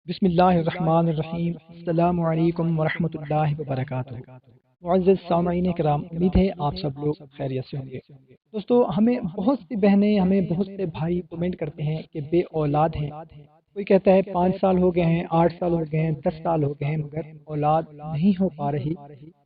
بسم اللہ الرحمن الرحیم۔ السلام علیکم ورحمۃ اللہ وبرکاتہ۔ معزز سامعین کرام، امید ہے آپ سب لوگ خیریت سے ہوں گے۔ دوستو، ہمیں بہت سی بہنیں، ہمیں بہت سے بھائی کمنٹ کرتے ہیں کہ بے اولاد ہیں۔ کوئی کہتا ہے 5 سال ہو گئے ہیں، 8 سال ہو گئے ہیں، 10 سال ہو گئے ہیں، مگر اولاد نہیں ہو پا رہی۔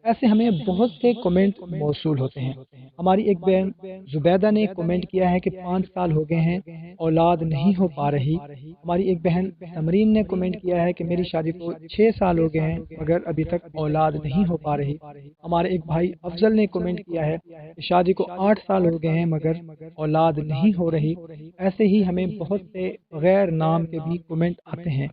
ایسے ہمیں بہت سے کمنٹ موصول ہوتے ہیں۔ ہماری ایک بہن زبیدہ نے کمنٹ کیا ہے کہ 5 سال ہو گئے ہیں، اولاد نہیں ہو پا رہی۔ ہماری ایک بہن تمرین نے کمنٹ کیا ہے کہ میری شادی کو 6 سال ہو گئے ہیں مگر ابھی تک اولاد نہیں ہو پا رہی۔ ہمارے ایک بھائی افضل نے کمنٹ کیا ہے کہ شادی کو 8 سال ہو گئے ہیں مگر اولاد نہیں ہو رہی۔ ایسے ہی ہمیں بہت سے غیر نام کے بھی کمنٹ آتے ہیں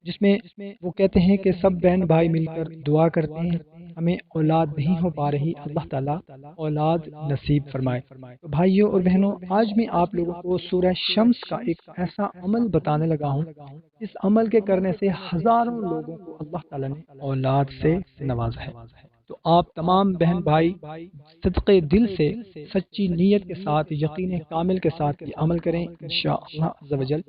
جس میں وہ کہتے ہیں کہ سب بہن بھائی مل کر دعا کرتے ہیں، ہمیں اولاد نہیں ہو پا رہی، اللہ تعالیٰ اولاد نصیب فرمائے۔ تو بھائیوں اور بہنوں، آج میں آپ لوگوں کو سورہ شمس کا ایک ایسا عمل بتانے لگا ہوں، اس عمل کے کرنے سے ہزاروں لوگوں کو اللہ تعالیٰ نے اولاد سے نوازا ہے۔ تو آپ تمام بہن بھائی صدقے دل سے، سچی نیت کے ساتھ، یقین کامل کے ساتھ یہ عمل کریں، انشاءاللہ عز و جل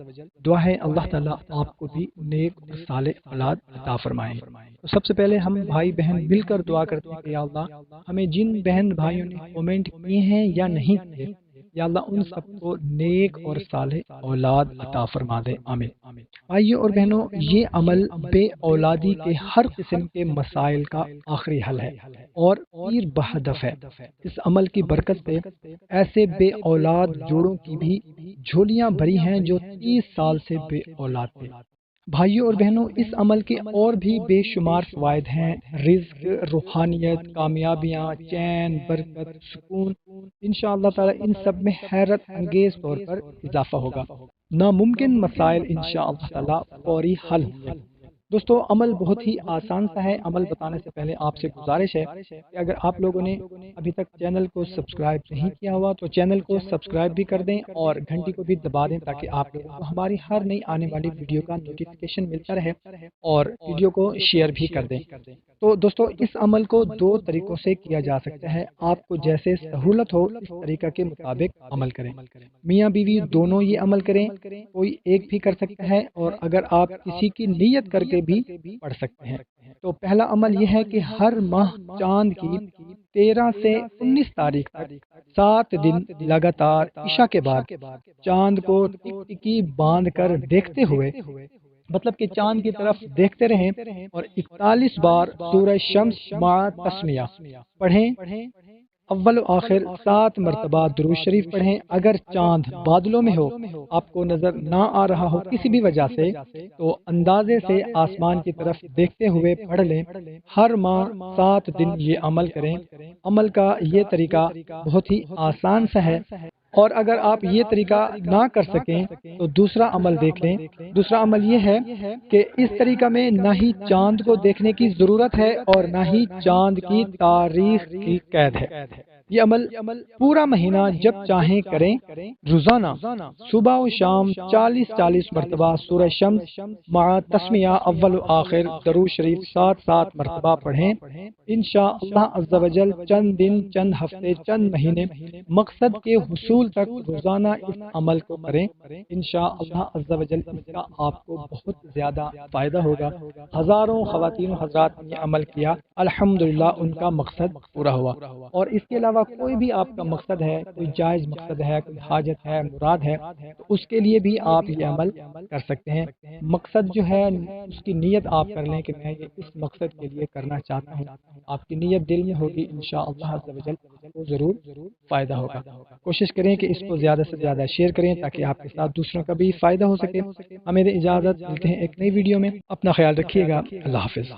دعا ہے اللہ تعالیٰ آپ کو بھی نیک اور صالح اولاد عطا فرمائیں۔ تو سب سے پہلے ہم بھائی بہن مل کر دعا کرتے ہیں کہ یا اللہ، ہمیں جن بہن بھائیوں نے کمنٹ کیے ہیں یا نہیں کیے، یا اللہ ان سب کو نیک اور صالح اولاد عطا فرما دے، آمین۔ بھائیوں اور بہنوں، یہ عمل بے اولادی کے ہر قسم کے مسائل کا آخری حل ہے اور پیر بہدف ہے۔ اس عمل کی برکت سے ایسے بے اولاد جوڑوں کی بھی جھولیاں بھری ہیں جو 30 سال سے بے اولاد تھے۔ بھائیوں اور بہنوں، اس عمل کے اور بھی بے شمار فوائد ہیں، رزق، روحانیت، کامیابیاں، چین، برکت، سکون۔ انشاءاللہ تعالی ان سب میں حیرت انگیز طور پر اضافہ ہوگا۔ ناممکن مسائل انشاءاللہ تعالی فوری حل ہوں گے۔ دوستو، عمل بہت ہی آسان سا ہے۔ عمل بتانے سے پہلے آپ سے گزارش ہے کہ اگر آپ لوگوں نے ابھی تک چینل کو سبسکرائب نہیں کیا ہوا تو چینل کو سبسکرائب بھی کر دیں اور گھنٹی کو بھی دبا دیں تاکہ آپ لوگوں کو ہماری ہر نئی آنے والی ویڈیو کا نوٹیفیکیشن ملتا رہے، اور ویڈیو کو شیئر بھی کر دیں۔ تو دوستو، اس عمل کو 2 طریقوں سے کیا جا سکتا ہے۔ آپ کو جیسے سہولت ہو اس طریقہ کے مطابق عمل کریں۔ میاں بیوی دونوں یہ عمل کریں، کوئی ایک بھی کر سکتا ہے، اور اگر آپ کسی کی نیت کر کے بھی پڑھ سکتے ہیں۔ تو پہلا عمل یہ ہے کہ ہر ماہ چاند کی 13 سے 19 تاریخ تک 7 دن لگاتار عشاء کے بعد چاند کو ٹک ٹکی باندھ کر دیکھتے ہوئے، مطلب کہ چاند کی طرف دیکھتے رہیں اور 41 بار سورہ شمس مع تسمیہ پڑھیں۔ اول و آخر 7 مرتبہ درود شریف پڑھیں۔ اگر چاند بادلوں میں ہو، آپ کو نظر نہ آ رہا ہو کسی بھی وجہ سے، تو اندازے سے آسمان کی طرف دیکھتے ہوئے پڑھ لیں۔ ہر ماہ 7 دن یہ عمل کریں۔ عمل کا یہ طریقہ بہت ہی آسان سا ہے، اور اگر آپ یہ طریقہ نہ کر سکیں تو دوسرا عمل دیکھ لیں۔ دوسرا عمل یہ ہے کہ اس طریقہ میں نہ ہی چاند کو دیکھنے کی ضرورت ہے اور نہ ہی چاند کی تاریخ کی قید ہے۔ یہ عمل پورا مہینہ جب چاہیں کریں۔ روزانہ صبح و شام 40 مرتبہ سورہ شمس مع تسمیہ اول و آخر درود شریف 7 مرتبہ پڑھیں۔ انشاءاللہ عز و جل چند دن، چند ہفتے، چند مہینے، مقصد کے حصول تک روزانہ اس عمل کو کریں۔ انشاءاللہ عز و جل اس کا آپ کو بہت زیادہ فائدہ ہوگا۔ ہزاروں خواتین و حضرات نے یہ عمل کیا، الحمدللہ ان کا مقصد پورا ہوا۔ اور اس کے علاوہ کوئی بھی آپ کا مقصد ہے، کوئی جائز مقصد ہے، کوئی حاجت ہے، مراد ہے، تو اس کے لیے بھی آپ یہ عمل کر سکتے ہیں۔ مقصد جو ہے اس کی نیت آپ کر لیں کہ میں یہ اس مقصد کے لیے کرنا چاہتا ہوں۔ آپ کی نیت دل میں ہوگی، انشاءاللہ عز و جل کو ضرور فائدہ ہوگا۔ کوشش کریں کہ اس کو زیادہ سے زیادہ شیئر کریں تاکہ آپ کے ساتھ دوسروں کا بھی فائدہ ہو سکے۔ ہمیں اجازت، ملتے ہیں ایک نئی ویڈیو میں، اپنا خیال رکھیے گا، اللہ حافظ۔